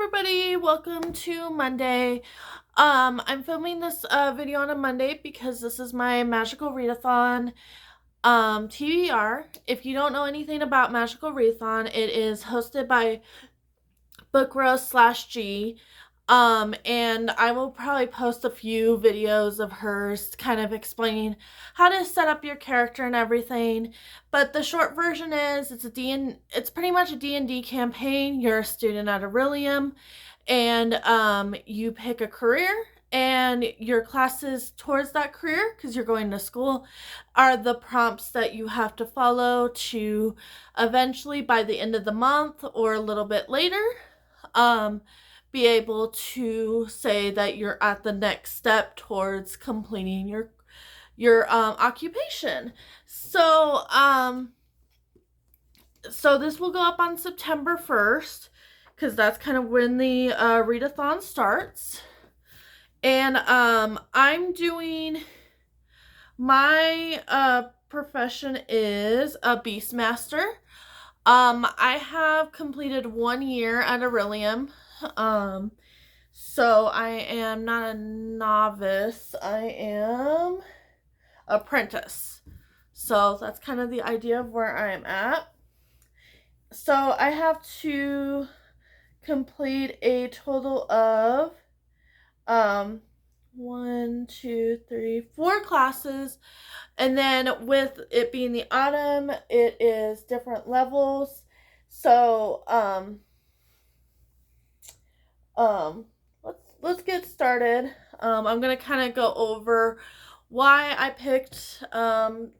everybody, welcome to Monday. I'm filming this video on a Monday because this is my Magical Readathon TBR. If you don't know anything about Magical Readathon, it is hosted by BookRose/G. And I will probably post a few videos of hers kind of explaining how to set up your character and everything. But the short version is it's pretty much a D&D campaign. You're a student at Aurelium, and you pick a career, and your classes towards that career, because you're going to school, are the prompts that you have to follow to eventually, by the end of the month or a little bit later, be able to say that you're at the next step towards completing your occupation. So this will go up on September 1st, because that's kind of when the readathon starts. And I'm doing, my profession is a Beastmaster. I have completed 1 year at Aurelium. So I am not a novice, I am apprentice. So that's kind of the idea of where I am at. So I have to complete a total of 1, 2, 3, 4 classes. And then with it being the autumn, it is different levels. So let's get started. I'm gonna kind of go over why I picked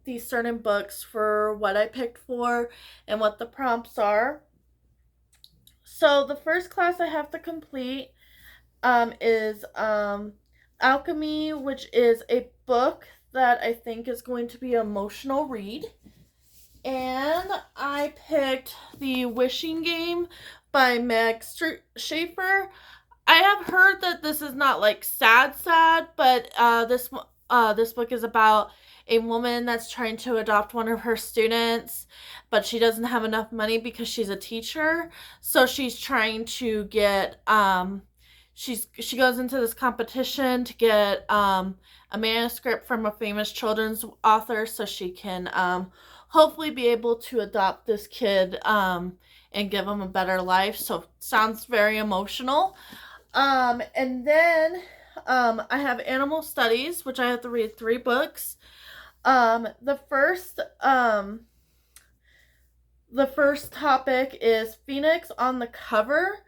these certain books for what I picked for and what the prompts are. So the first class I have to complete is Alchemy, which is a book that I think is going to be an emotional read. And I picked The Wishing Game by Meg Schaefer. I have heard that this is not like sad, but this book is about a woman that's trying to adopt one of her students, but she doesn't have enough money because she's a teacher. So she's trying to get she goes into this competition to get a manuscript from a famous children's author so she can hopefully be able to adopt this kid and give him a better life. So sounds very emotional. And then I have Animal Studies, which I have to read 3 books. The first topic is Phoenix on the Cover,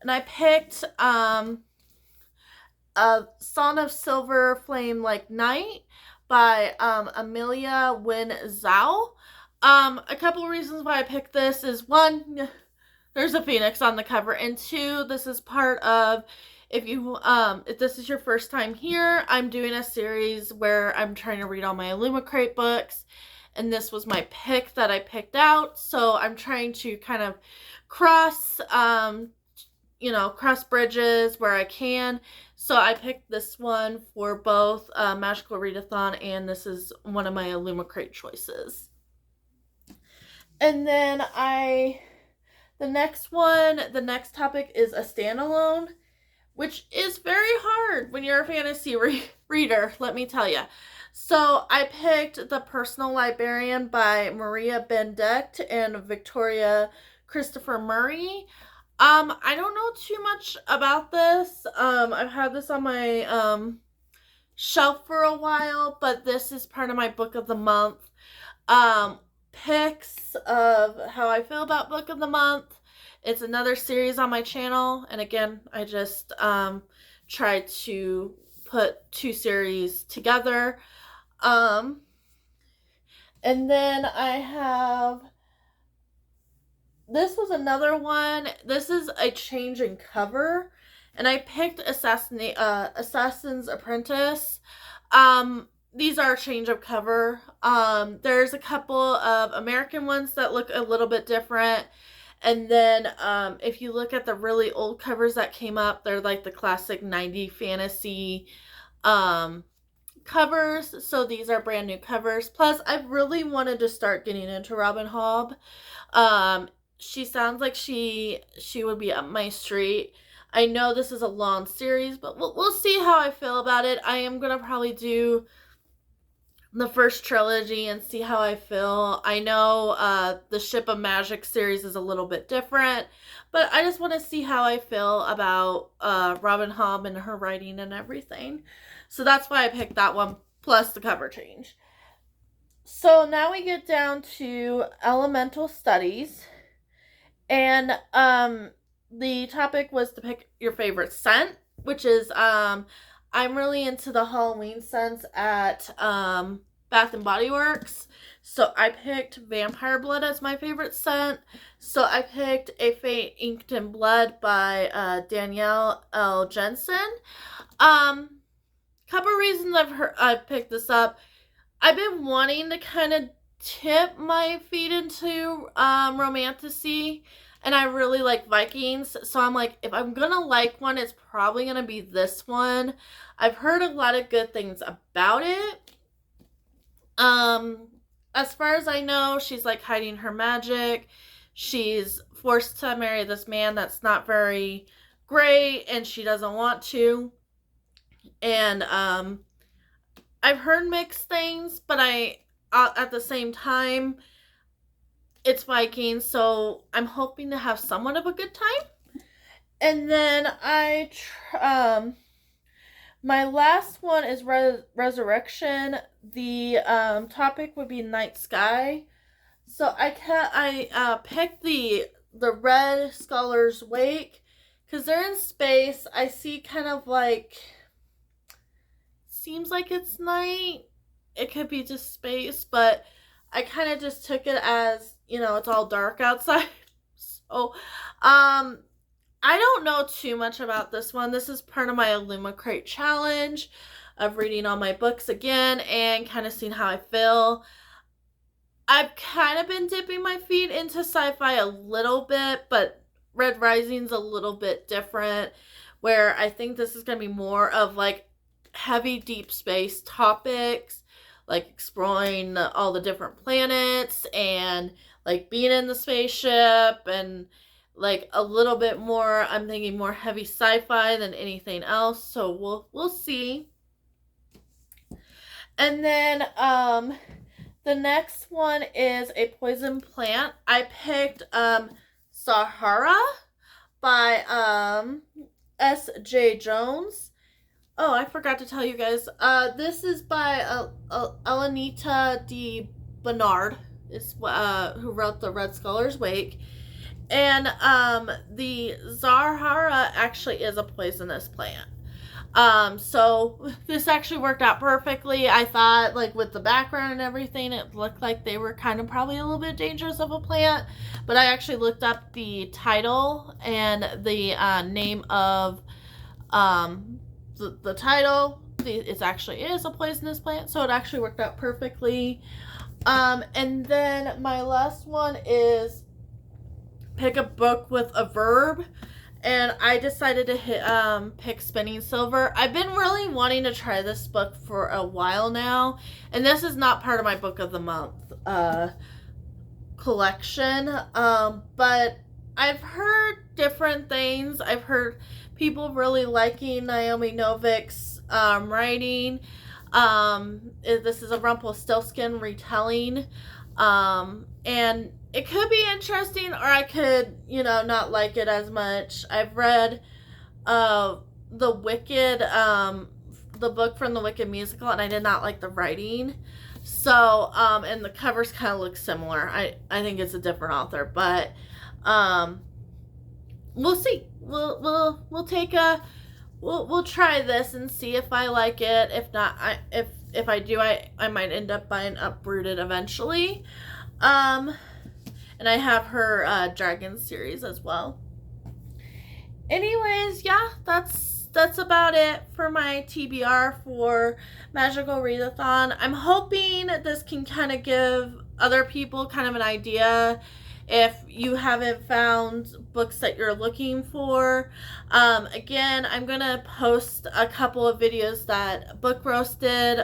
and I picked a Son of Silver Flame Like Night by Amelia Wynne Zhao. A couple reasons why I picked this is, 1, there's a phoenix on the cover, and 2, this is part of, if this is your first time here, I'm doing a series where I'm trying to read all my Illumicrate books, and this was my pick that I picked out. So I'm trying to kind of cross bridges where I can. So I picked this one for both Magical Readathon, and this is one of my Illumicrate choices. And then the next topic is a standalone, which is very hard when you're a fantasy reader, let me tell you. So I picked The Personal Librarian by Maria Benedict and Victoria Christopher Murray. I don't know too much about this. I've had this on my shelf for a while, but this is part of my book of the month picks of how I feel about book of the month. It's another series on my channel, and again, I just tried to put 2 series together. And then I have, this was another one. This is a change in cover, and I picked Assassin's Apprentice. These are a change of cover. There's a couple of American ones that look a little bit different. And then if you look at the really old covers that came up, they're like the classic 90s fantasy covers. So these are brand new covers. Plus, I've really wanted to start getting into Robin Hobb. She sounds like she would be up my street. I know this is a long series, but we'll see how I feel about it. I am going to probably do the first trilogy and see how I feel. I know the Ship of Magic series is a little bit different, but I just want to see how I feel about Robin Hobb and her writing and everything. So that's why I picked that one, plus the cover change. So now we get down to elemental studies, and the topic was to pick your favorite scent, which is I'm really into the Halloween scents at Bath and Body Works. So I picked Vampire Blood as my favorite scent. So I picked A Fate Inked in Blood by Danielle L. Jensen. Couple reasons I've picked this up. I've been wanting to kind of tip my feet into romantasy, and I really like Vikings, so I'm like, if I'm gonna like one, it's probably gonna be this one. I've heard a lot of good things about it. As far as I know, she's like hiding her magic. She's forced to marry this man that's not very great, and she doesn't want to. And I've heard mixed things, but at the same time, it's Vikings, so I'm hoping to have somewhat of a good time. And then my last one is Resurrection. The topic would be Night Sky. So I picked the Red Scholar's Wake because they're in space. I see kind of like, seems like it's night. It could be just space, but I kind of just took it as, it's all dark outside. So, I don't know too much about this one. This is part of my Illumicrate challenge of reading all my books again and kind of seeing how I feel. I've kind of been dipping my feet into sci-fi a little bit, but Red Rising's a little bit different, where I think this is going to be more of like heavy deep space topics, like exploring all the different planets and like being in the spaceship, and like a little bit more, I'm thinking more heavy sci-fi than anything else. So we'll see. And then the next one is A Poison Plant. I picked Sahara by S.J. Jones. Oh, I forgot to tell you guys. This is by Elenita de Bernard, is who wrote the Red Scholar's Wake. And the Sahara actually is a poisonous plant. So this actually worked out perfectly. I thought, like, with the background and everything, it looked like they were kind of probably a little bit dangerous of a plant. But I actually looked up the title and the name of the title. It actually is a poisonous plant, so it actually worked out perfectly. And then my last one is pick a book with a verb, and I decided to pick Spinning Silver. I've been really wanting to try this book for a while now, and this is not part of my book of the month collection, but I've heard different things. I've heard people really liking Naomi Novik's writing. This is a Rumpelstiltskin retelling, and it could be interesting, or I could, not like it as much. I've read The Wicked, the book from The Wicked musical, and I did not like the writing. So, and the covers kind of look similar. I think it's a different author, but we'll see. We'll take we'll try this and see if I like it. If not, if I do, I might end up buying Uprooted eventually. And I have her Dragon series as well. Anyways, yeah, that's about it for my TBR for Magical Readathon. I'm hoping this can kind of give other people kind of an idea if you haven't found books that you're looking for. Again, I'm going to post a couple of videos that Book Roast did,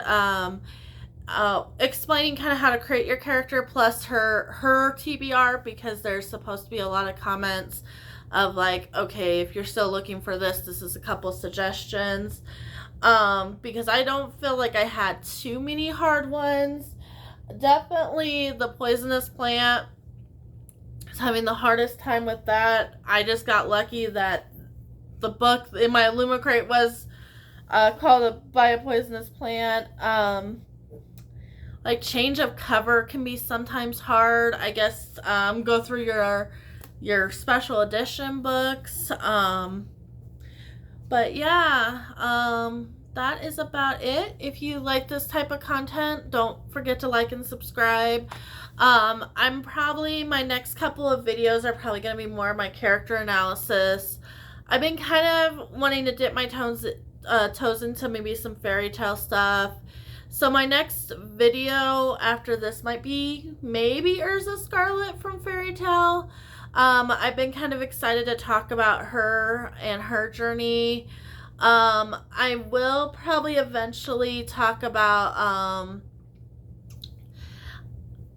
explaining kind of how to create your character, plus her TBR, because there's supposed to be a lot of comments of like, okay, if you're still looking for this, this is a couple suggestions. Because I don't feel like I had too many hard ones. Definitely the poisonous plant is having the hardest time with that. I just got lucky that the book in my Illumicrate was called By a Poisonous Plant. Like change of cover can be sometimes hard. I guess go through your special edition books. But yeah, that is about it. If you like this type of content, don't forget to like and subscribe. I'm probably, my next couple of videos are probably going to be more of my character analysis. I've been kind of wanting to dip my toes into maybe some fairy tale stuff. So my next video after this might be maybe Urza Scarlet from Fairy Tale. I've been kind of excited to talk about her and her journey. I will probably eventually talk about,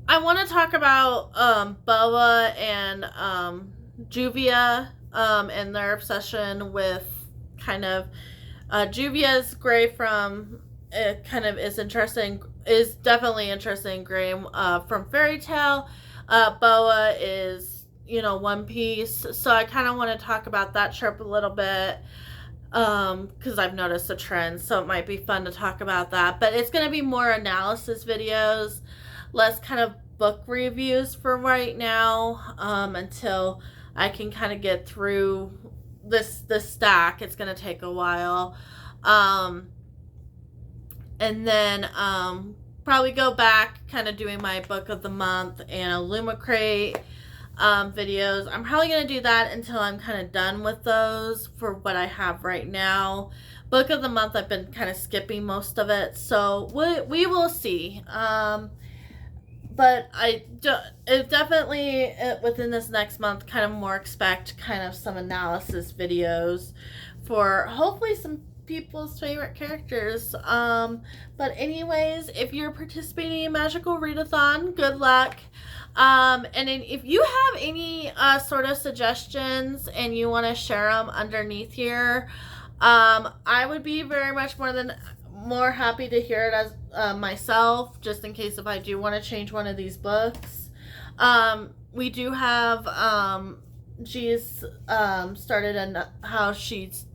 I want to talk about Boa and Juvia and their obsession with kind of, Juvia's gray from, it kind of is interesting, is definitely interesting gray from Fairy Tale. Boa is, you know, One Piece. So I kind of want to talk about that trip a little bit because I've noticed a trend, so it might be fun to talk about that. But it's going to be more analysis videos, less kind of book reviews for right now, until I can kind of get through this stack. It's going to take a while. And then probably go back kind of doing my book of the month and Illumicrate videos. I'm probably going to do that until I'm kind of done with those for what I have right now. Book of the month, I've been kind of skipping most of it, so we will see. But definitely within this next month, kind of more expect kind of some analysis videos for hopefully some people's favorite characters. But anyways, if you're participating in Magical Readathon, good luck. And if you have any sort of suggestions and you want to share them underneath here, I would be very much more happy to hear it as myself, just in case if I do want to change one of these books. We do have she's started on how she's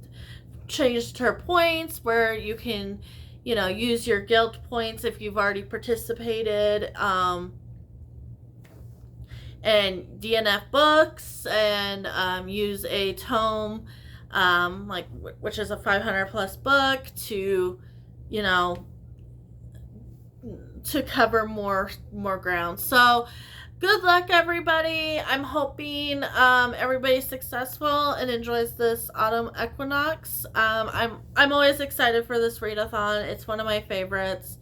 changed her points, where you can, you know, use your guild points if you've already participated, and DNF books, and use a tome, like which is a 500 plus book to, you know, to cover more ground. So good luck, everybody. I'm hoping everybody's successful and enjoys this autumn equinox. I'm always excited for this readathon. It's one of my favorites.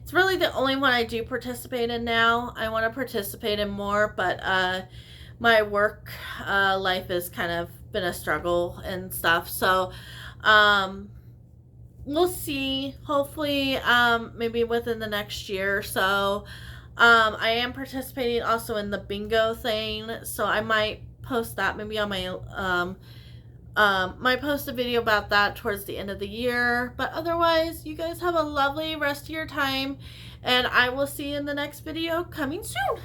It's really the only one I do participate in now. I want to participate in more, but my work life has kind of been a struggle and stuff. So we'll see. Hopefully maybe within the next year or so. I am participating also in the bingo thing, so I might post that maybe on my might post a video about that towards the end of the year. But otherwise, you guys have a lovely rest of your time, and I will see you in the next video coming soon.